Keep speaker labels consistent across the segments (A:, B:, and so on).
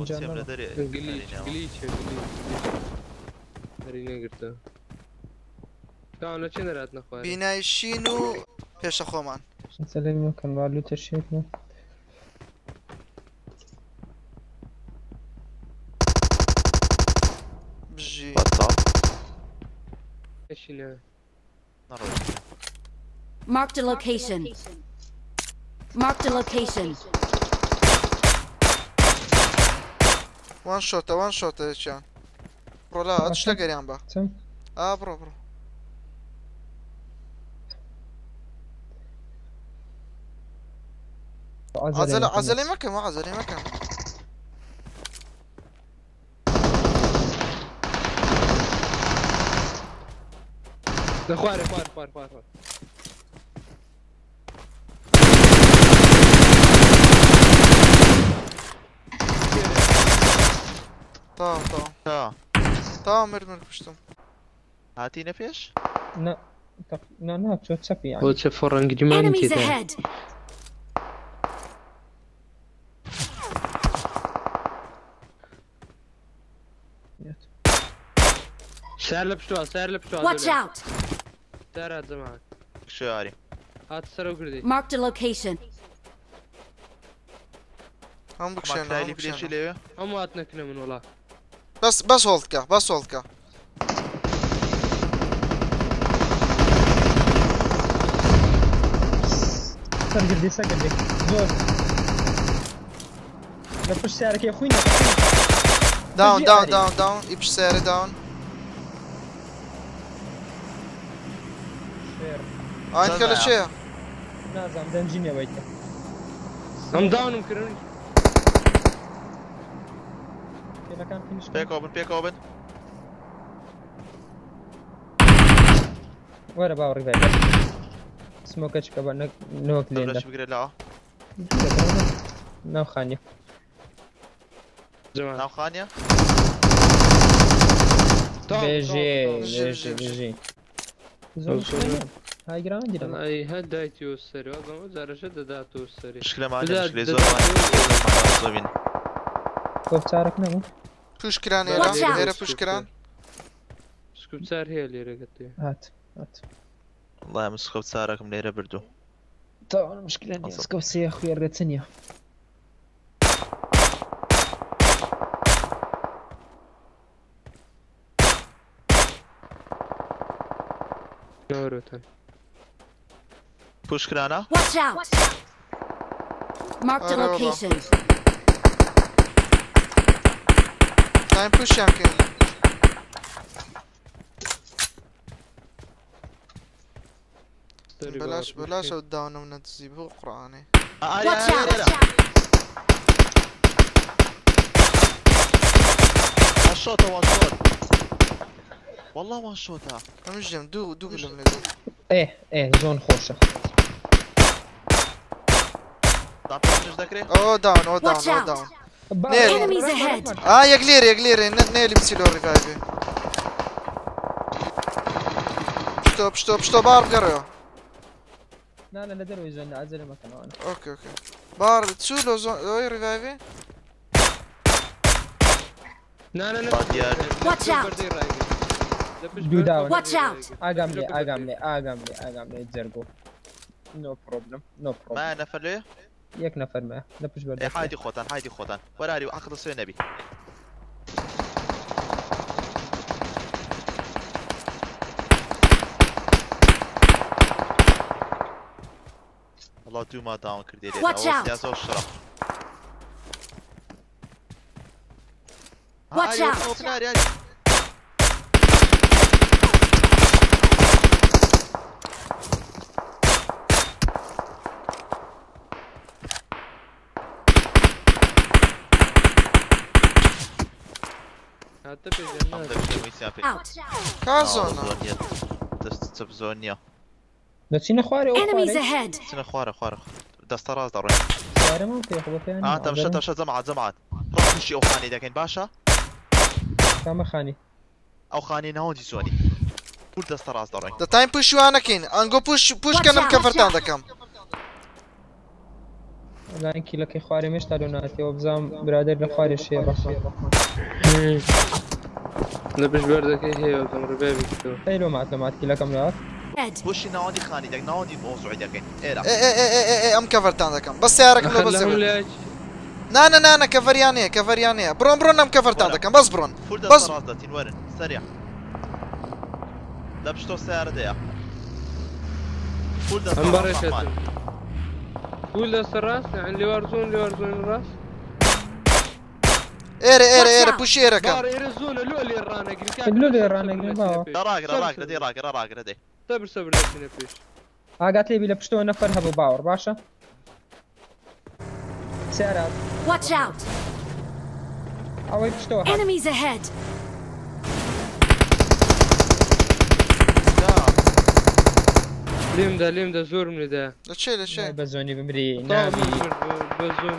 A: بۆچیەم لە دەرێ
B: گلیچە هەری نەگرتە تاوان لە چێ نەرات نەخوارێ
C: بینای شین و پێشە خۆمان
A: سەلەمی مەکەن وا لوتە شێتمە
C: بژی
B: ئەشینە
D: Marked a location. Marked a location.
C: وان شۆتە هیچیان بڕۆلا ئەت شتە گەریان بە
A: چەند
C: بڕۆ عەزەلەی مەکەم
B: خوارێ خوار
C: تاوام مرد کوشتم
E: هاتینە پێش؟
A: نا چۆ چەپی
B: بۆ چە فڕەنگریمانی
D: Enemies
B: تێدا
D: ahead.
B: سار لە پشتووە
D: Watch out.
B: سارات زەمان
E: شواری
B: هات سەرە و گردی
D: Marked a location.
C: هەم
E: ماکرایلی پلێشی لێوێ
B: هەموو هات نەکنە من وڵا
C: بەس هۆڵدکە
A: سەرگردی سەگردێک زۆر لە پشت سیارەکەی خوینە
C: داون ئیپش سیارە داون ئاینکە لە چێە؟
A: نازانم دەنجینەوەیتە
B: ئەم داونم کردن
A: پێلەکان فینیش
E: پێکەوە بن
A: وەرە باوەڕی بای سمۆکە چکە بە نەوەک لێندا
E: بگرێت لاوە
A: ناوخانیە
E: ناوخانیە
A: بێژێ زۆر هایگران دیرە
B: ئەی هەر دایتیەوە سەرەوە بەمە جارەشە دەداتەوە سەری
E: شکلەمان زۆربین
A: کۆفچارێک نەبوو
C: پوشکران ئێرە پوشکران
B: سکوبچار هەیە لێرەگەتێ
A: هات
E: وڵای من سخەوت چارەکەم لێرە بردو
A: تاوان مشکلە نیە سکەوسەیە خوێڕێچە نییە
B: نەوەرۆتەن
E: پوشکرانە
D: Watch out. Marked a location.
C: تایم پوشیان کرد بەلاش ئەو داونم نەدزی بۆ قورئانێ
D: Watch out.
E: وانشۆتە والله وانشۆتە
C: ئەمش دێم دوو گلم لێگەڵ
A: زۆن خۆشە
E: داپێش دەکرێت
C: داون
D: Enemies ahead.
C: یەک لێرە نێلی بچی لۆ ڕیڤایڤێ پشتۆ بار بگەڕێەوە
A: نانە لە دەروی زۆن ئازەرە مەکەنەوەن
C: اوكي بار چوو لۆ ئەوی ڕیڤایڤێ
D: Watch out.
A: دوو داون
D: Watch out.
A: ئاگام لێ جەرگۆ نۆ پرۆبلم
E: ما نەفەر لێ
A: یەک نەفەرمە لە پشت بەردە
E: حایدی خۆتان وەراری و عەقد سوێ نەبی والله دووما داون کردی لێ زۆر شڕە
D: Watch out. Out.
C: کازۆنە
E: دەست زۆر نییە
A: دەچینە خوارێ
D: Enemies ahead.
E: چنە خوارە دەستە ڕاست دەڕێن
A: سیارەمان پێخۆ پێیان
E: تەمشە جەماعەت ڕۆشی ئەو خانی دەکەین باشە
A: کامە خانی
E: ئەو خانی ناوەندی زۆنی پور دەستە ڕاست دەڕێن
C: دەتایم پوشیوانەکەین ئەنگۆ پوشکەنم کەفەرتان دەکەم
A: لا انكي لك خواري مش تالوناتي وبزام برادر لخواري شي رفا
B: نبش بردك هي وكم ربابي كتو
A: حلو معك كي كم لات
D: Head.
E: وشي ناودي خاني دك ناودي موضوع دك ايه
C: ايه ام كفرت عندك بس سيارك لو بس
B: خلهم ليش
C: نا كفريانيه برون ام كفرت عندك بس برون
E: فول ده
C: بس
E: صراص ده تنورن سريع لا بشتو السيارة دي فول ده
B: هم
E: صراص
B: برشة
E: رحمن
B: قول ده الراس يعني اللي ورزون الراس
C: ايري بوش ايري كم
B: بار يرزون اللي الرانا
A: اللو اللي رانا قريبا
E: راقرة دي
B: صبر لا تنفيش
A: قالت لي بلا بشتو نفر هبو باور باشا سيارات
D: Watch out.
A: اول بشتو
D: Enemies ahead.
B: ليم ده زور من ده
C: لتشي
A: بزوني بمري
B: طاو
A: نامي
B: بزون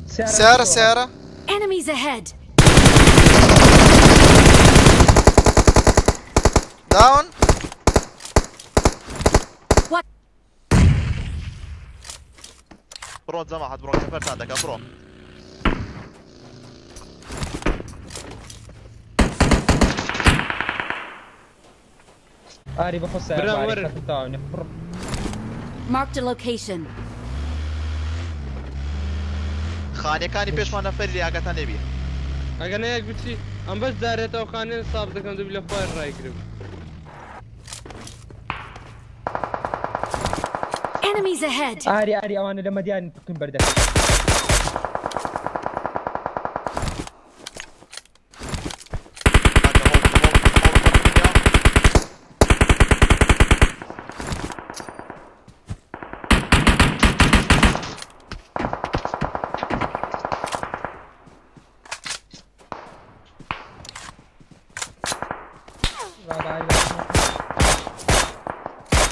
C: سيارة
D: Enemies ahead.
C: داون
E: برون زمحت برون كفرت عندك برون
A: اري بخص
B: برا ورن.
A: تاعوني
D: Marked a location.
E: خاني كاني بيش ما نفر لي اگه تنبي
B: اگر نه یک بچی ام بس داره تا خانه صاحب دکم دو بلا خوار رای کرد
D: Enemies ahead.
A: اري اوان لما ديان تكون بردك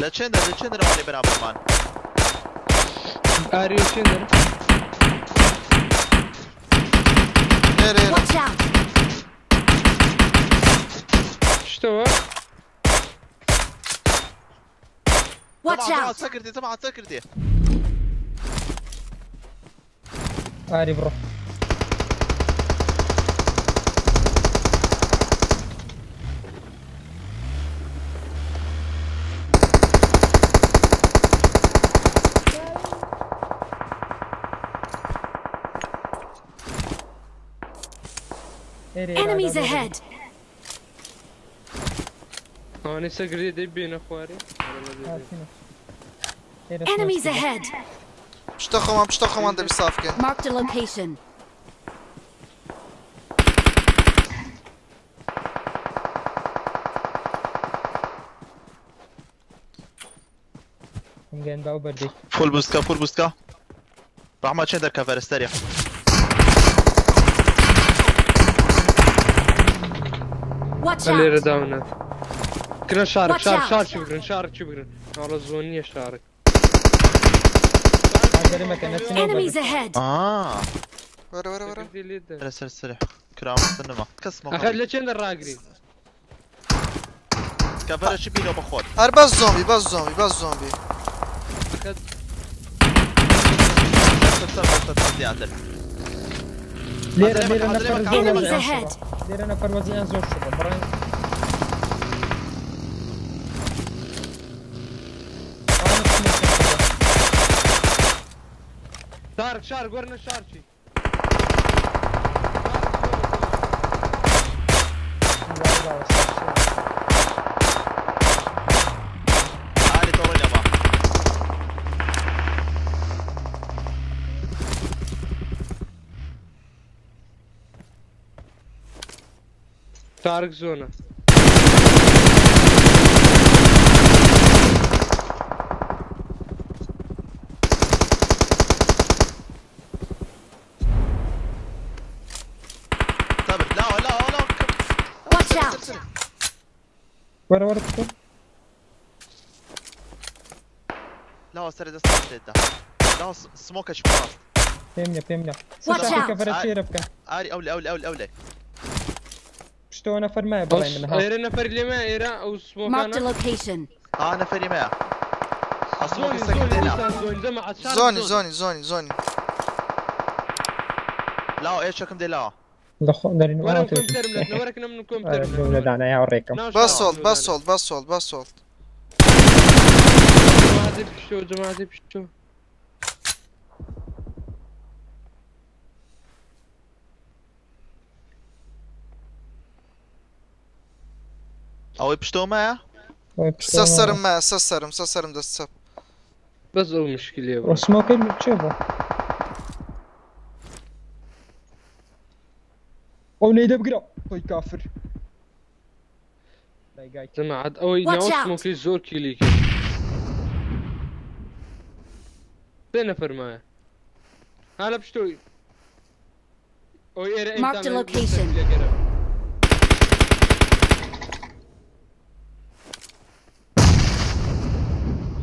E: لا تشندر ماني برابر مان
B: اريو شندر
C: ايري
D: Watch out.
B: شتو
D: Watch out.
E: سكرتي
A: اري بروح
D: Enemies ahead.
B: انا سكري دي بين خواري
D: Enemies ahead.
C: بشتخم عند بصافكه
D: Marked a location.
A: نجين باو بردي
E: فول بوستكا رحمة تشندر كفر استريح
D: Watch
B: خلي
D: out.
B: رداونات كنا
D: Watch out.
B: شارك شو بقرن على الزونية شارك
A: هذا ما كانت
D: Enemies ahead.
C: ورا
B: سكرتي اللي ده
E: رسل كرام استنما
B: اخذ
E: كسمه
B: لك شندر راقري
E: كفر شبيلو بخور
C: هر بس زومبي
B: اخذ
A: ليرة نفر
D: Enemies
A: زور
D: ahead.
A: ليرة نفر وزيان زور شباب براين
B: شارك ورنا شاركي
E: تعالي دور اليابان
B: شارك زونة
E: ثابت لا
D: Watch out.
A: ورا بشتو
E: لا سرد استنى لا سموك اشباط
A: فهمنا
D: Watch out.
A: كفر الشيرة بكن
E: اري اولي
A: بشتو نفر ما براين من ها
B: ايرا نفر اللي ما ايرا او
D: Marked a
B: سموكانا
D: location.
E: نفري معه اصلا
B: زوني
E: قصة
B: زوني
E: كده
B: لسه زوني زي ما عشان
C: زوني زوني زوني زوني.
E: لا ايش شكم دي لا
A: دارين
B: ورا
A: ما
B: نكون ترملتنا ورا كنا بنكون
A: الجملة
B: ترملتنا
A: دعنا يا أوريكم.
C: باسولت باسولت باسولت باسولت.
B: جماعة بشو جماعة بشو
E: او يبشتو معه
C: سسرم دست.
B: بس هو مشكلة يا برو
A: وسموكين تشوفه. او نيدا بقرا طيب كافر.
B: جماعة عاد او
D: Watch
B: ناوس
D: out.
B: ممكن زور كيليك بين نفر معه هلا بشتو او يرى
D: Mark the location.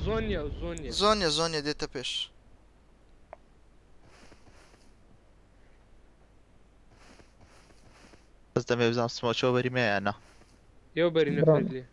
B: زونيا زونيا
C: زونيا ديتا بيش.
E: بس دمي بزام سمو شو بري معي انا
B: يو بري نفر
A: برافو.
B: لي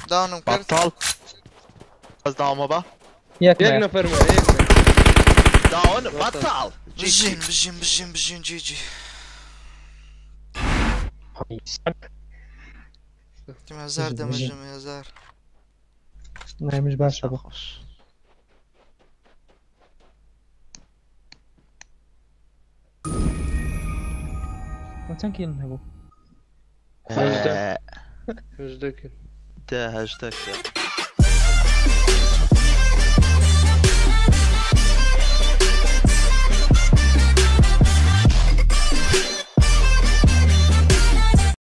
C: داونم كرت.
E: بطل بس داون با
A: ياك
B: يك
A: معي.
B: نفر معه يك
E: داون بطل
C: بجين جي. كم هزار دمجم يا هزار.
A: لا مش باش ابو.
E: خوش
A: ما تنكيل ابو.
B: مش ذكر
E: ده هاشتاج